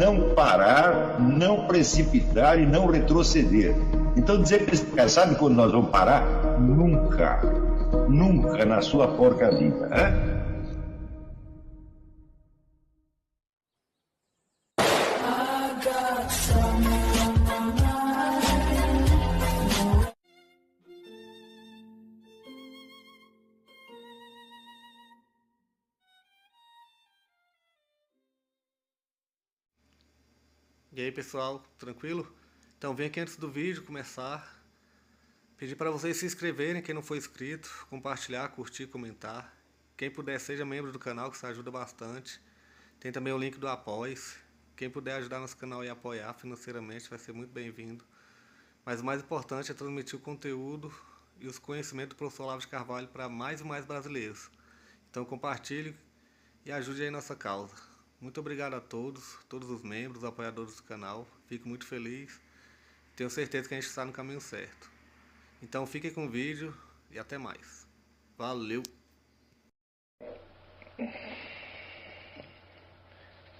não parar, não precipitar e não retroceder. Então dizer para esse cara, sabe quando nós vamos parar? Nunca. Nunca na sua porca vida. Né? E aí pessoal, tranquilo? Então vem aqui antes do vídeo começar, pedir para vocês se inscreverem, quem não for inscrito, compartilhar, curtir, comentar. Quem puder seja membro do canal, que isso ajuda bastante. Tem também o link do Apoia-se. Quem puder ajudar nosso canal e apoiar financeiramente vai ser muito bem-vindo. Mas o mais importante é transmitir o conteúdo e os conhecimentos do professor Olavo de Carvalho para mais e mais brasileiros. Então compartilhe e ajude aí nossa causa. Muito obrigado a todos os membros, apoiadores do canal. Fico muito feliz. Tenho certeza que a gente está no caminho certo. Então fiquem com o vídeo e até mais. Valeu!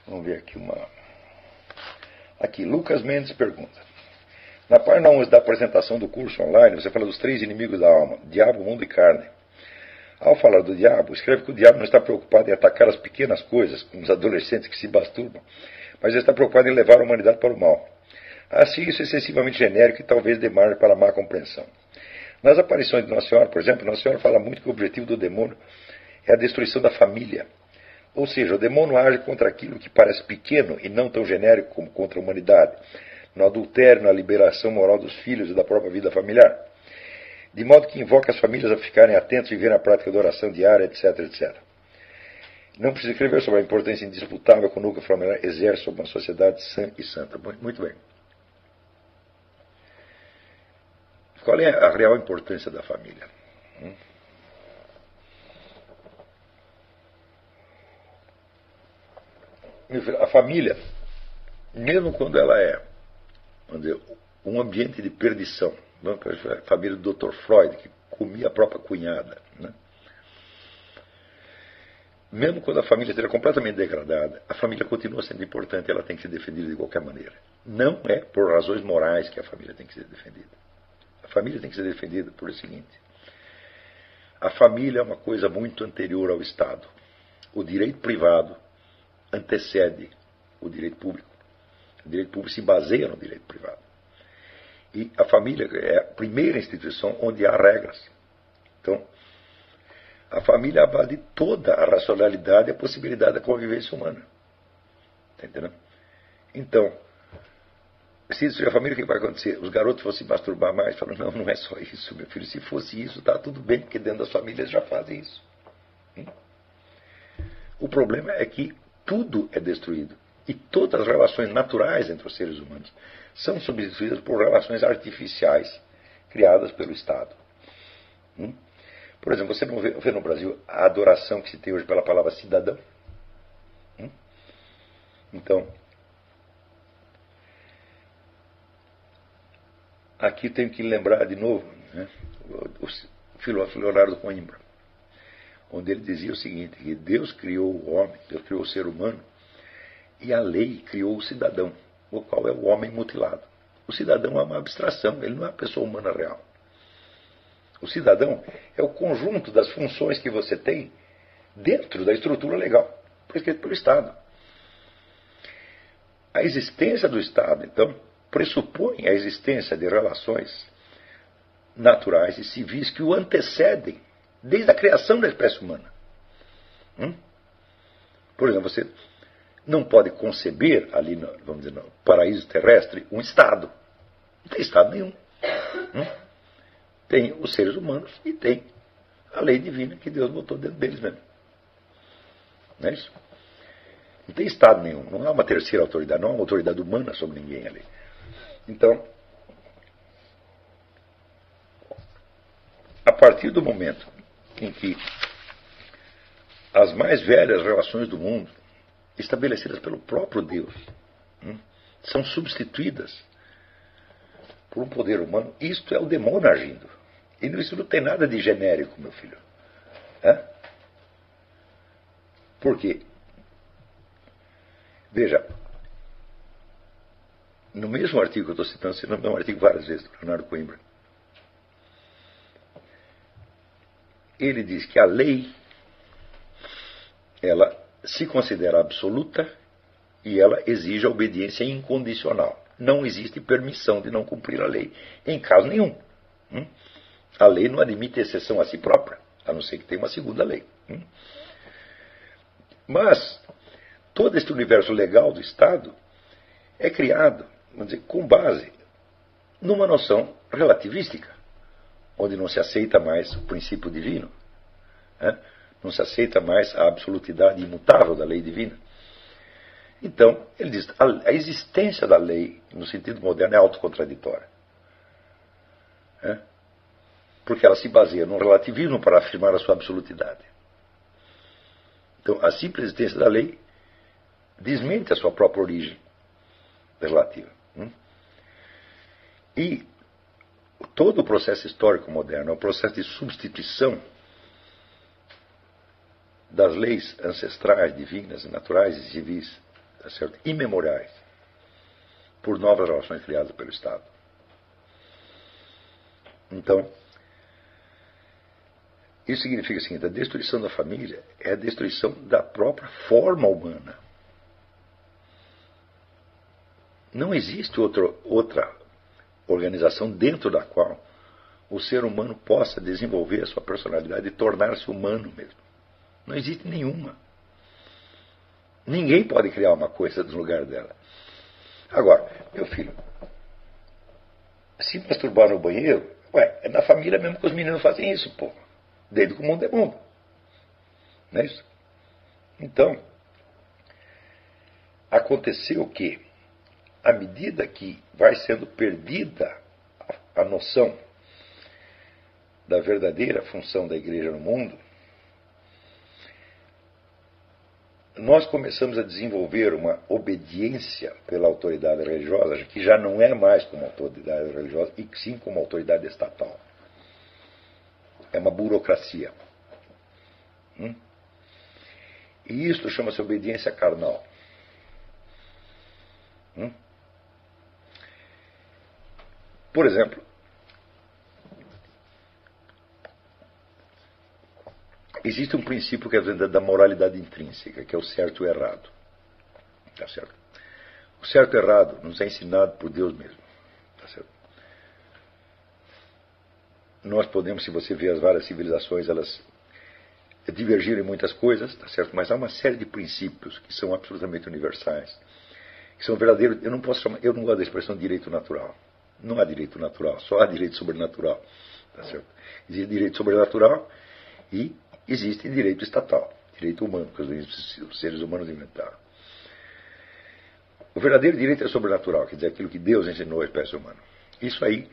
Vamos ver aqui uma... Aqui, Lucas Mendes pergunta. Na página 11 da apresentação do curso online, você fala dos 3 inimigos da alma: diabo, mundo e carne. Ao falar do diabo, escreve que o diabo não está preocupado em atacar as pequenas coisas, como os adolescentes que se masturbam, mas está preocupado em levar a humanidade para o mal. Assim, isso é excessivamente genérico e talvez dê margem para a má compreensão. Nas aparições de Nossa Senhora, por exemplo, Nossa Senhora fala muito que o objetivo do demônio é a destruição da família. Ou seja, o demônio age contra aquilo que parece pequeno e não tão genérico como contra a humanidade, no adultério, na liberação moral dos filhos e da própria vida familiar. De modo que invoca as famílias a ficarem atentos e ver a prática da oração diária, etc, etc. Não precisa escrever sobre a importância indisputável que o núcleo familiar exerce sobre uma sociedade sã e santa. Muito bem. Qual é a real importância da família? A família, mesmo quando ela é, vamos dizer, um ambiente de perdição, a família do Dr. Freud, que comia a própria cunhada, né? Mesmo quando a família esteja completamente degradada, a família continua sendo importante, ela tem que ser defendida de qualquer maneira. Não é por razões morais que a família tem que ser defendida. A família tem que ser defendida por o seguinte: a família é uma coisa muito anterior ao Estado. O direito privado antecede o direito público. O direito público se baseia no direito privado. E a família é a primeira instituição onde há regras. Então, a família é a base de toda a racionalidade e a possibilidade da convivência humana. Está entendendo? Então, se isso é a família, o que vai acontecer? Os garotos vão se masturbar mais? Falam, não, não é só isso, meu filho. Se fosse isso, está tudo bem, porque dentro das famílias já fazem isso. O problema é que tudo é destruído. E todas as relações naturais entre os seres humanos são substituídas por relações artificiais criadas pelo Estado. Por exemplo, você não vê no Brasil a adoração que se tem hoje pela palavra cidadão? Então, aqui tenho que lembrar de novo, né, o filósofo Leonardo Coimbra, onde ele dizia o seguinte, que Deus criou o homem, Deus criou o ser humano, e a lei criou o cidadão, o qual é o homem mutilado. O cidadão é uma abstração, ele não é a pessoa humana real. O cidadão é o conjunto das funções que você tem dentro da estrutura legal, prescrita pelo Estado. A existência do Estado, então, pressupõe a existência de relações naturais e civis que o antecedem desde a criação da espécie humana. Por exemplo, você não pode conceber ali, vamos dizer, no paraíso terrestre, um Estado. Não tem Estado nenhum. Tem os seres humanos e tem a lei divina que Deus botou dentro deles mesmo. Não é isso? Não tem Estado nenhum. Não há uma terceira autoridade. Não há uma autoridade humana sobre ninguém ali. Então, a partir do momento em que as mais velhas relações do mundo, estabelecidas pelo próprio Deus, são substituídas por um poder humano, isto é o demônio agindo. E isso não tem nada de genérico, meu filho. Por quê? Veja, no mesmo artigo que eu estou citando, se não é um artigo várias vezes, do Leonardo Coimbra, ele diz que a lei, ela se considera absoluta e ela exige a obediência incondicional. Não existe permissão de não cumprir a lei, em caso nenhum. A lei não admite exceção a si própria, a não ser que tenha uma segunda lei. Mas todo este universo legal do Estado é criado, vamos dizer, com base numa noção relativística, onde não se aceita mais o princípio divino, não se aceita mais a absolutidade imutável da lei divina. Então, ele diz, a existência da lei, no sentido moderno, é autocontraditória. Porque ela se baseia no relativismo para afirmar a sua absolutidade. Então, a simples existência da lei desmente a sua própria origem relativa. E todo o processo histórico moderno é um processo de substituição das leis ancestrais, divinas, naturais e civis, tá certo? Imemoriais, por novas relações criadas pelo Estado. Então, isso significa o seguinte: a destruição da família é a destruição da própria forma humana. Não existe outra organização dentro da qual o ser humano possa desenvolver a sua personalidade e tornar-se humano mesmo. Não existe nenhuma. Ninguém pode criar uma coisa no lugar dela. Agora, meu filho, se masturbar no banheiro, é na família mesmo que os meninos fazem isso, pô. Desde que o mundo é mundo. Não é isso? Então, aconteceu que, à medida que vai sendo perdida a noção da verdadeira função da igreja no mundo, nós começamos a desenvolver uma obediência pela autoridade religiosa, que já não é mais como autoridade religiosa, e sim como autoridade estatal. É uma burocracia. E isto chama-se obediência carnal. Por exemplo, existe um princípio que é da moralidade intrínseca, que é o certo e o errado. Tá certo? O certo e o errado nos é ensinado por Deus mesmo. Tá certo? Nós podemos, se você ver as várias civilizações, elas divergirem em muitas coisas, tá certo? Mas há uma série de princípios que são absolutamente universais, que são verdadeiros. Eu não gosto da expressão direito natural. Não há direito natural, só há direito sobrenatural. Tá certo? Existe direito sobrenatural e existe direito estatal, direito humano, que os seres humanos inventaram. O verdadeiro direito é sobrenatural, quer dizer, aquilo que Deus ensinou à espécie humana. Isso aí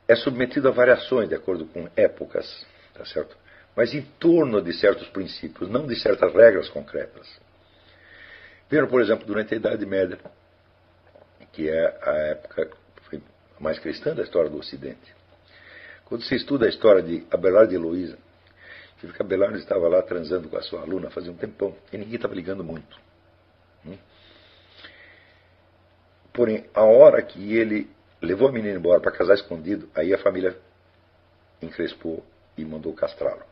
é submetido a variações de acordo com épocas, tá certo? Mas em torno de certos princípios, não de certas regras concretas. Vejam, por exemplo, durante a Idade Média, que é a época mais cristã da história do Ocidente. Quando se estuda a história de Abelardo e Heloísa, que Abelardo estava lá transando com a sua aluna fazia um tempão, e ninguém estava ligando muito. Porém, a hora que ele levou a menina embora para casar escondido, aí a família encrespou e mandou castrá-lo.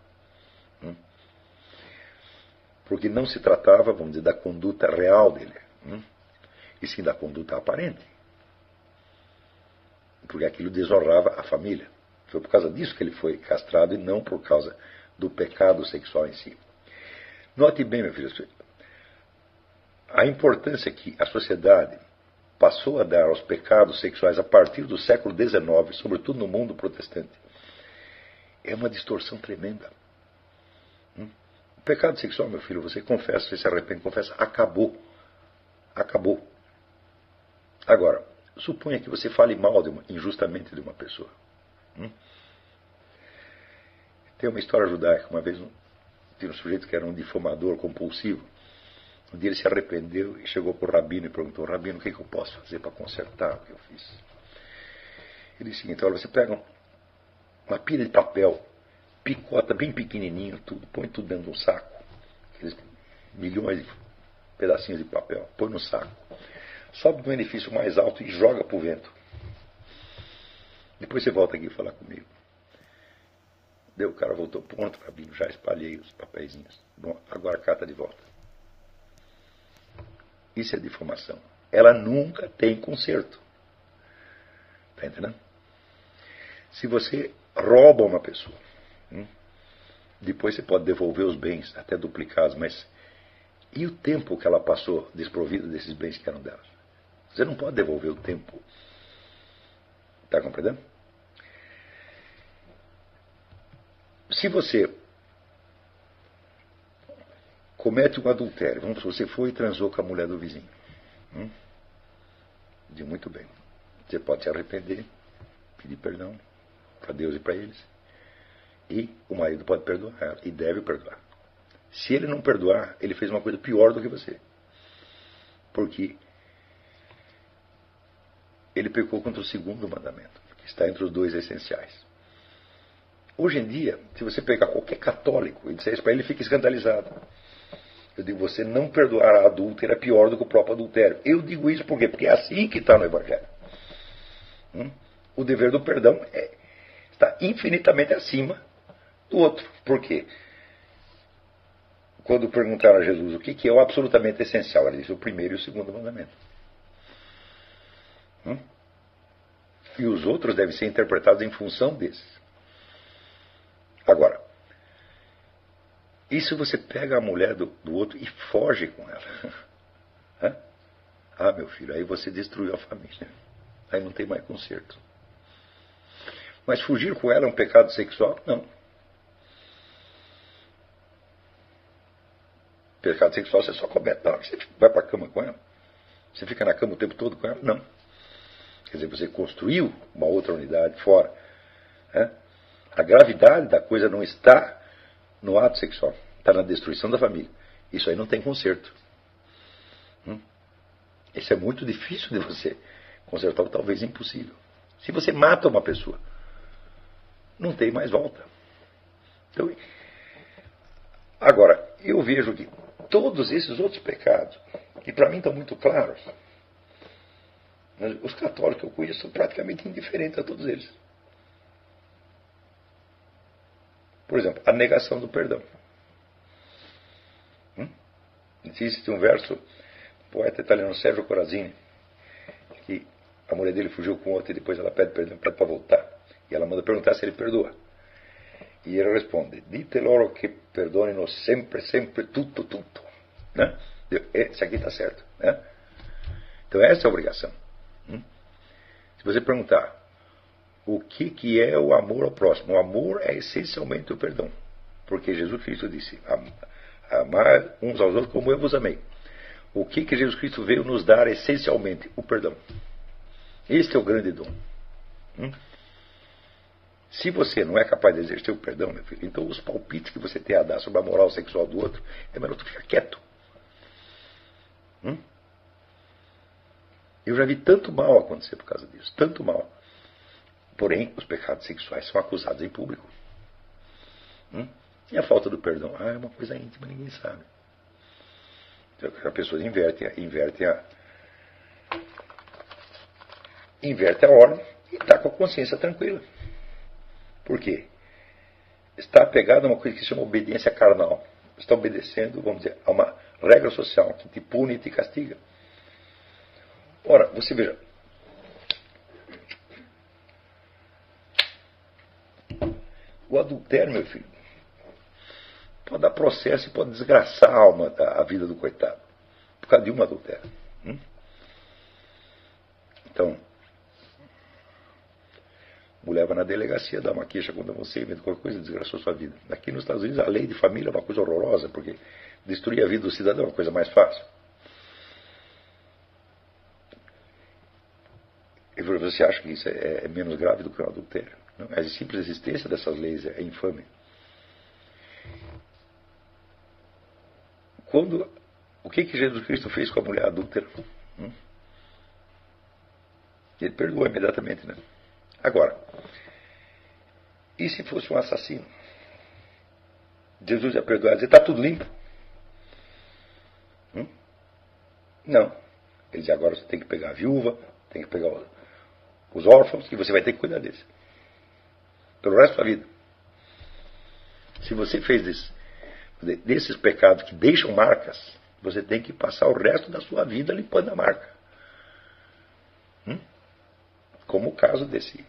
Porque não se tratava, vamos dizer, da conduta real dele, e sim da conduta aparente. Porque aquilo desonrava a família. Foi por causa disso que ele foi castrado e não por causa do pecado sexual em si. Note bem, meu filho, a importância que a sociedade passou a dar aos pecados sexuais a partir do século XIX, sobretudo no mundo protestante, é uma distorção tremenda. O pecado sexual, meu filho, você confessa, você se arrepende, confessa, acabou. Acabou. Agora, suponha que você fale mal injustamente de uma pessoa. Tem uma história judaica. Uma vez tinha um sujeito que era um difamador compulsivo. Um dia ele se arrependeu e chegou para o rabino e perguntou: Rabino, o que eu posso fazer para consertar o que eu fiz? Ele disse o seguinte: olha, você pega uma pilha de papel, picota bem pequenininho, tudo, põe tudo dentro de um saco, aqueles milhões de pedacinhos de papel, põe no saco. sobe de um edifício mais alto e joga para o vento. Depois você volta aqui falar comigo. Daí o cara voltou pronto para mim, já espalhei os papeizinhos. Bom, agora cata de volta. Isso é difamação. Ela nunca tem conserto. Está entendendo? Se você rouba uma pessoa, depois você pode devolver os bens, até duplicados, mas e o tempo que ela passou desprovida desses bens que eram delas? Você não pode devolver o tempo. Está compreendendo? Se você comete um adultério, vamos supor, você foi e transou com a mulher do vizinho. De muito bem. Você pode se arrepender, pedir perdão para Deus e para eles. E o marido pode perdoar ela, e deve perdoar. Se ele não perdoar, ele fez uma coisa pior do que você. Porque ele pecou contra o segundo mandamento, que está entre os dois essenciais. Hoje em dia, se você pegar qualquer católico e disser isso para ele, ele fica escandalizado. Eu digo, você não perdoar a adúltera é pior do que o próprio adultério. Eu digo isso por quê? Porque é assim que está no Evangelho. O dever do perdão está infinitamente acima do outro. Por quê? Quando perguntaram a Jesus o que é o absolutamente essencial, ele disse o primeiro e o segundo mandamento. E os outros devem ser interpretados em função desses. Agora, e se você pega a mulher do outro e foge com ela? Ah, meu filho, aí você destruiu a família. Aí não tem mais conserto. Mas fugir com ela é um pecado sexual? Não. Pecado sexual você só comete na hora que você vai para a cama com ela. Você fica na cama o tempo todo com ela? Não. Quer dizer, você construiu uma outra unidade fora. A gravidade da coisa não está no ato sexual, está na destruição da família. Isso aí não tem conserto. Isso é muito difícil de você consertar, ou talvez impossível. Se você mata uma pessoa, não tem mais volta. Então, agora, eu vejo que todos esses outros pecados, que para mim estão muito claros, os católicos que eu conheço são praticamente indiferentes a todos eles. Por exemplo, a negação do perdão. Existe um verso do poeta italiano Sergio Corazzini, que a mulher dele fugiu com outro e depois ela pede perdão, pede para voltar. E ela manda perguntar se ele perdoa. E ele responde: dite loro che perdonino sempre, sempre, tutto, tutto. Esse aqui está certo. Então essa é a obrigação. Se você perguntar o que é o amor ao próximo, o amor é essencialmente o perdão. Porque Jesus Cristo disse: amar uns aos outros como eu vos amei. O que Jesus Cristo veio nos dar essencialmente? O perdão. Este é o grande dom. Se você não é capaz de exercer o perdão, meu filho, então os palpites que você tem a dar sobre a moral sexual do outro, é melhor tu ficar quieto. Eu já vi tanto mal acontecer por causa disso, tanto mal. Porém, os pecados sexuais são acusados em público. E a falta do perdão? É uma coisa íntima, ninguém sabe. Então, as pessoas invertem a ordem e está com a consciência tranquila. Por quê? Está apegado a uma coisa que se chama obediência carnal. Está obedecendo, vamos dizer, a uma regra social que te pune e te castiga. Ora, você veja, o adultério, meu filho, pode dar processo e pode desgraçar a vida do coitado, por causa de um adultério. Então, leva na delegacia, dá uma queixa contra você, inventa qualquer coisa, desgraçou sua vida. Aqui nos Estados Unidos a lei de família é uma coisa horrorosa, porque destruir a vida do cidadão é uma coisa mais fácil. E você acha que isso é menos grave do que um adultério? Não? A simples existência dessas leis é infame. O que Jesus Cristo fez com a mulher adúltera? Ele perdoou imediatamente, né? Agora, e se fosse um assassino? Jesus ia perdoar e dizer: está tudo limpo? Não. Ele diz, agora você tem que pegar a viúva, tem que pegar os órfãos, e você vai ter que cuidar deles. Pelo resto da sua vida. Se você fez desses pecados que deixam marcas, você tem que passar o resto da sua vida limpando a marca. Como o caso desse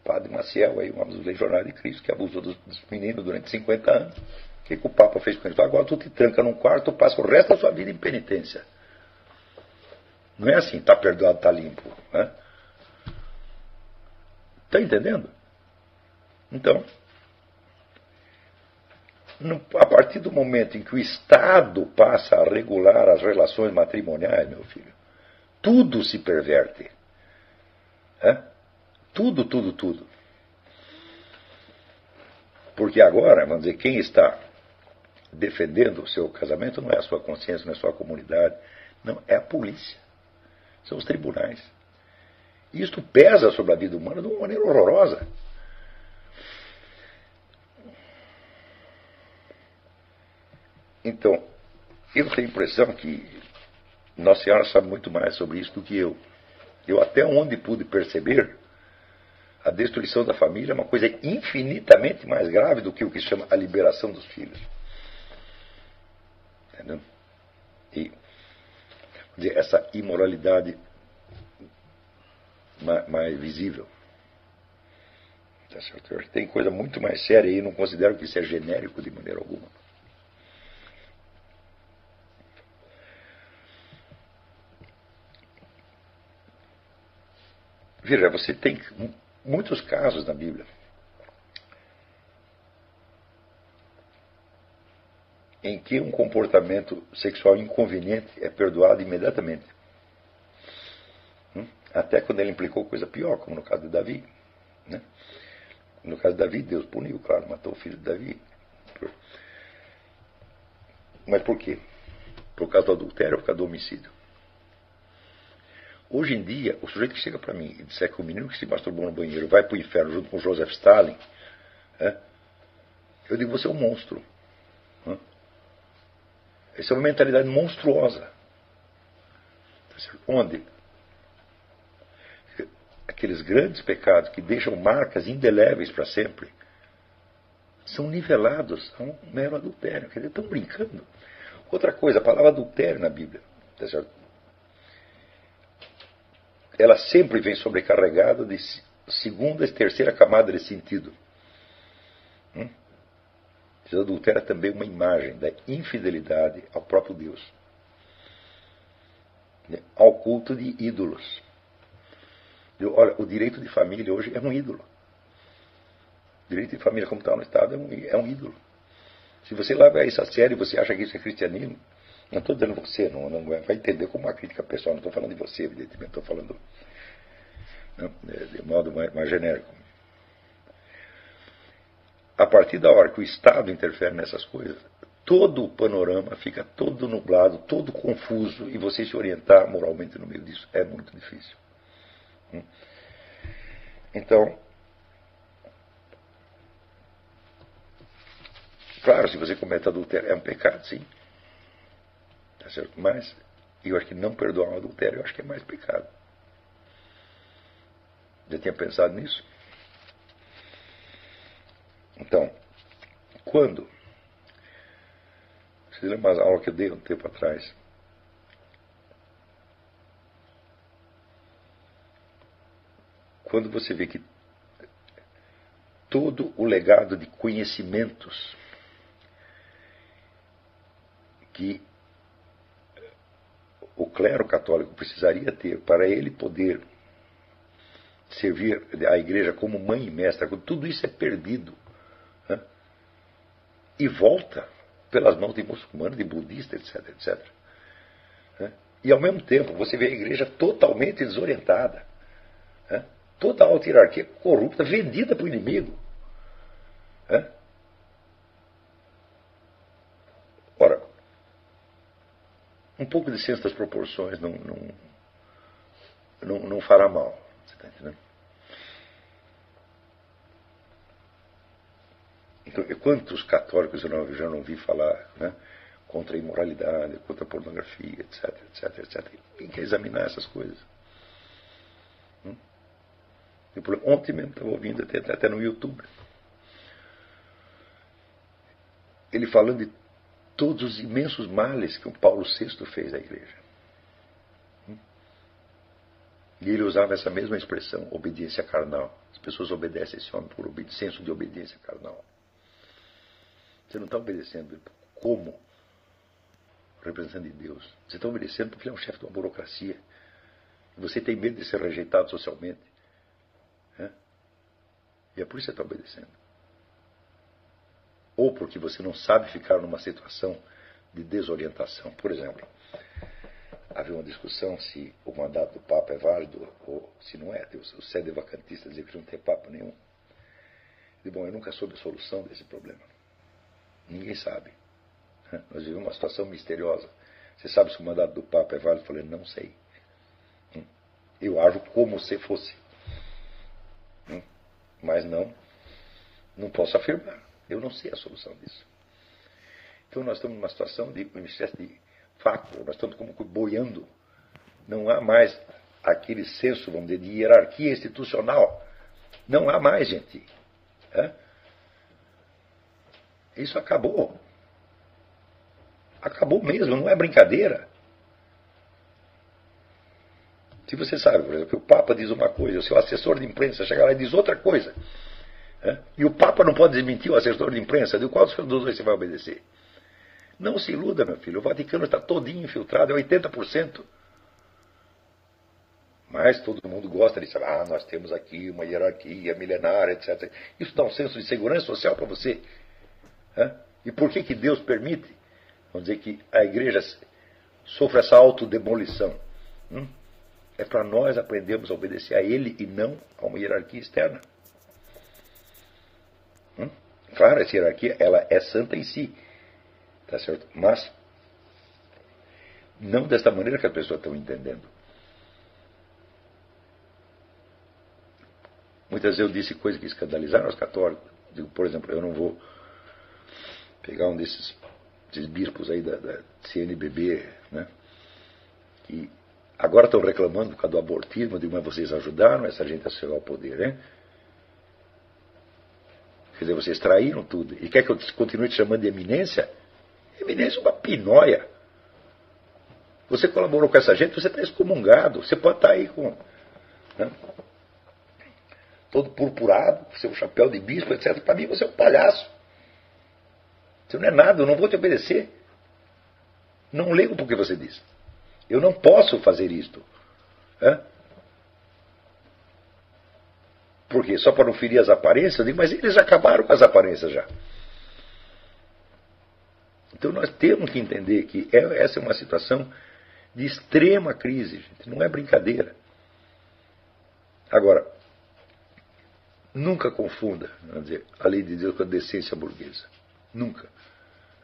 padre Maciel, aí, um dos legionários de Cristo, que abusou dos meninos durante 50 anos. O que o Papa fez com ele? Agora tu te tranca num quarto, passa o resto da sua vida em penitência. Não é assim, está perdoado, está limpo. Né? Está entendendo? Então, a partir do momento em que o Estado passa a regular as relações matrimoniais, meu filho, tudo se perverte. Tudo, tudo, tudo. Porque agora, vamos dizer, quem está defendendo o seu casamento não é a sua consciência, não é a sua comunidade, não, é a polícia. São os tribunais. E isto pesa sobre a vida humana de uma maneira horrorosa. Então, eu tenho a impressão que Nossa Senhora sabe muito mais sobre isso do que eu. Eu até onde pude perceber, a destruição da família é uma coisa infinitamente mais grave do que o que se chama a liberação dos filhos. Entendeu? E dizer, essa imoralidade mais visível. Tá certo? Eu acho que tem coisa muito mais séria aí, não considero que isso é genérico de maneira alguma. Veja, você tem muitos casos na Bíblia em que um comportamento sexual inconveniente é perdoado imediatamente. Até quando ele implicou coisa pior, como no caso de Davi. Né? No caso de Davi, Deus puniu, claro, matou o filho de Davi. Mas por quê? Por causa do adultério ou por causa do homicídio? Hoje em dia, o sujeito que chega para mim e disser que o menino que se masturbou no banheiro vai para o inferno junto com Joseph Stalin, eu digo, você é um monstro. Essa é uma mentalidade monstruosa. Onde aqueles grandes pecados que deixam marcas indeléveis para sempre são nivelados a um mero adultério. Quer dizer, estão brincando. Outra coisa, a palavra adultério na Bíblia, tá certo? Ela sempre vem sobrecarregada de segunda e terceira camada de sentido. O adultério é também uma imagem da infidelidade ao próprio Deus, ao culto de ídolos. Olha, o direito de família hoje é um ídolo. O direito de família, como está no Estado, é um ídolo. Se você leva isso a sério e você acha que isso é cristianismo, não estou dizendo você, não vai entender como uma crítica pessoal, não estou falando de você, evidentemente, estou falando de modo mais genérico. A partir da hora que o Estado interfere nessas coisas, todo o panorama fica todo nublado, todo confuso, e você se orientar moralmente no meio disso é muito difícil. Então, claro, se você comete adultério, é um pecado, sim. Tá certo? Mas eu acho que não perdoar um adultério, eu acho que é mais pecado. Já tinha pensado nisso? Então, quando... Vocês lembram uma aula que eu dei um tempo atrás? Quando você vê que todo o legado de conhecimentos que o clero católico precisaria ter para ele poder servir a igreja como mãe e mestra, quando tudo isso é perdido, né? E volta pelas mãos de muçulmanos, de budistas, etc, etc. Né? E ao mesmo tempo você vê a igreja totalmente desorientada, né? Toda a alta hierarquia corrupta, vendida para o inimigo. Né? Ora, um pouco de senso das proporções não fará mal. Você está entendendo? Então, quantos católicos eu já não ouvi falar, né? contra a imoralidade, contra a pornografia, etc, etc, etc. Quem quer examinar essas coisas? Ontem mesmo estava ouvindo, até no YouTube, ele falando de todos os imensos males que o Paulo VI fez à igreja. E ele usava essa mesma expressão, obediência carnal. As pessoas obedecem esse homem por senso de obediência carnal. Você não está obedecendo como representante de Deus. Você está obedecendo porque ele é um chefe de uma burocracia. E você tem medo de ser rejeitado socialmente. E é por isso que você está obedecendo. Ou porque você não sabe ficar numa situação de desorientação. Por exemplo, havia uma discussão se o mandato do Papa é válido ou se não é. O sede vacantista dizia que não tem Papa nenhum. E, bom, eu nunca soube a solução desse problema. Ninguém sabe. Nós vivemos uma situação misteriosa. Você sabe se o mandato do Papa é válido? Eu falei, não sei. Eu ajo como se fosse. Mas não posso afirmar. Eu não sei a solução disso. Então nós estamos numa situação de uma espécie de vácuo. Nós estamos como que boiando. Não há mais aquele senso, vamos dizer, de hierarquia institucional. Não há mais, gente. Isso acabou. Acabou mesmo, não é brincadeira. Se você sabe, por exemplo, que o Papa diz uma coisa, o seu assessor de imprensa chega lá e diz outra coisa, e o Papa não pode desmentir o assessor de imprensa, de qual dos dois você vai obedecer? Não se iluda, meu filho, o Vaticano está todinho infiltrado, é 80%. Mas todo mundo gosta de saber, nós temos aqui uma hierarquia milenar, etc. Isso dá um senso de segurança social para você. E por que Deus permite, vamos dizer, que a igreja sofra essa autodemolição? É para nós aprendermos a obedecer a Ele e não a uma hierarquia externa. Claro, essa hierarquia ela é santa em si, tá certo? Mas não desta maneira que as pessoas estão entendendo. Muitas vezes eu disse coisas que escandalizaram os católicos. Digo, por exemplo, eu não vou pegar um desses bispos aí da CNBB, que agora estão reclamando por causa do abortismo. Eu digo, mas vocês ajudaram essa gente a chegar ao poder, hein? Quer dizer, vocês traíram tudo. E quer que eu continue te chamando de eminência? Eminência é uma pinóia. Você colaborou com essa gente, você está excomungado. Você pode estar aí com todo purpurado, com seu chapéu de bispo, etc. Para mim você é um palhaço. Você não é nada, eu não vou te obedecer. Não ligo para o que você diz. Eu não posso fazer isto. Por quê? Só para não ferir as aparências? Eu digo, mas eles acabaram com as aparências já. Então nós temos que entender que essa é uma situação de extrema crise, gente. Não é brincadeira. Agora, nunca confunda, vamos dizer, a lei de Deus com a decência burguesa. Nunca.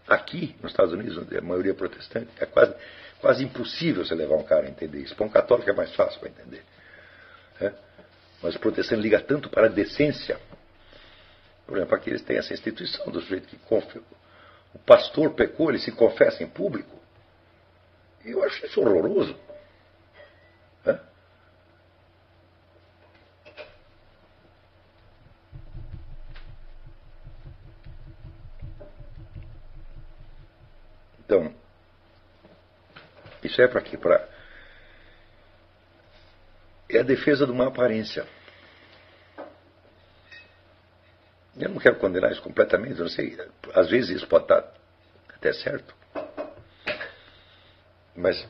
Aqui, nos Estados Unidos, onde a maioria é protestante, é quase impossível você levar um cara a entender isso. Para um católico é mais fácil para entender. Mas o protestante liga tanto para a decência. Por exemplo, aqui eles têm essa instituição do sujeito que o pastor pecou, ele se confessa em público. E eu acho isso horroroso. Então, isso é para quê? É a defesa de uma aparência. Eu não quero condenar isso completamente, eu não sei. Às vezes isso pode estar até certo. Mas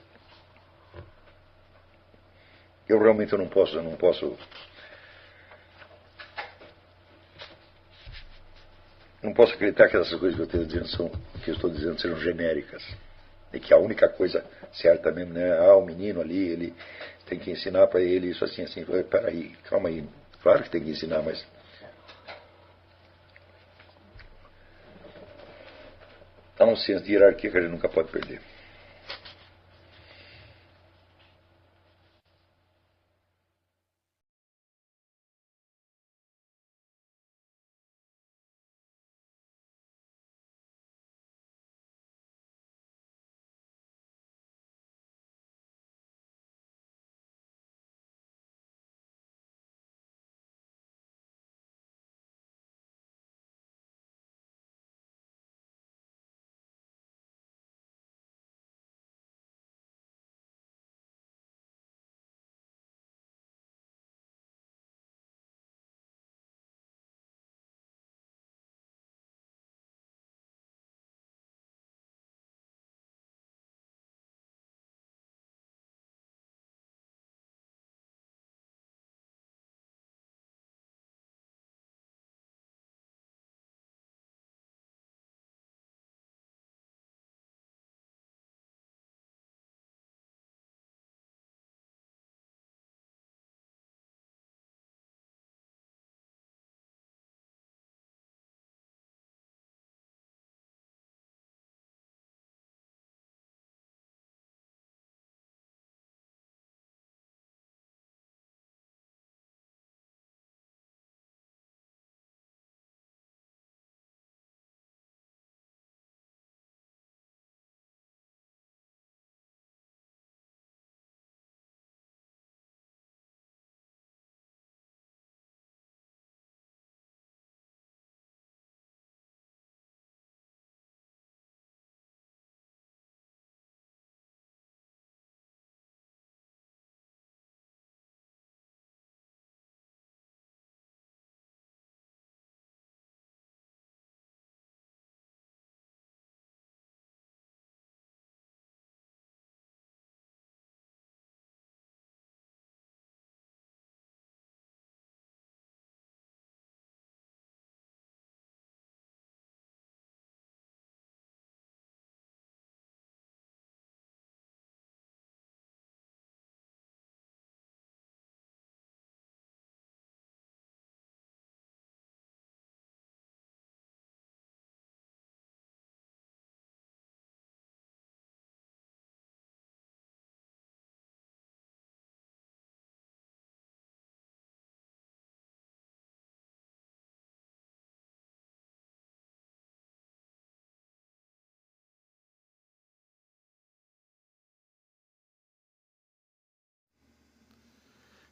eu realmente não posso acreditar que essas coisas que eu estou dizendo sejam genéricas. E que a única coisa certa mesmo, o menino ali, ele tem que ensinar para ele isso assim. Peraí, calma aí. Claro que tem que ensinar, mas há um senso de hierarquia que a gente nunca pode perder.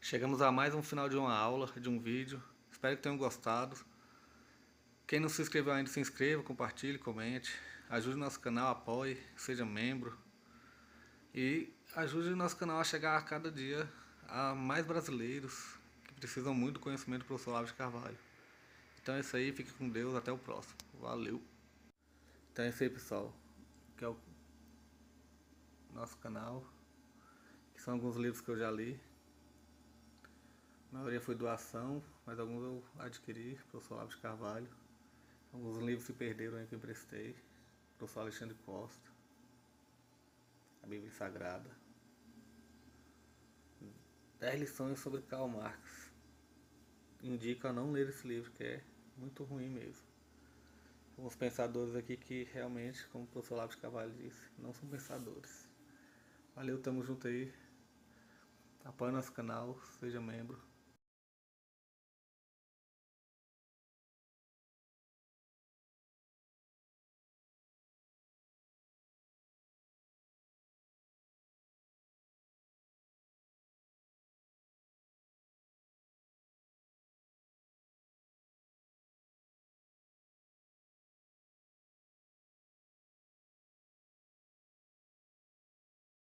Chegamos a mais um final de uma aula, de um vídeo. Espero que tenham gostado. Quem não se inscreveu ainda, se inscreva, compartilhe, comente. Ajude o nosso canal, apoie, seja membro. E ajude o nosso canal a chegar a cada dia a mais brasileiros que precisam muito do conhecimento do professor Olavo de Carvalho. Então é isso aí, fique com Deus, até o próximo. Valeu! Então é isso aí, pessoal, que é o nosso canal, que são alguns livros que eu já li. A maioria foi doação, mas alguns eu adquiri, professor Olavo de Carvalho. Alguns livros se perderam aí que eu emprestei, professor Alexandre Costa, a Bíblia Sagrada. 10 lições sobre Karl Marx. Indico a não ler esse livro, que é muito ruim mesmo. Alguns pensadores aqui que realmente, como o professor Olavo de Carvalho disse, não são pensadores. Valeu, tamo junto aí. Apoie nosso canal, seja membro.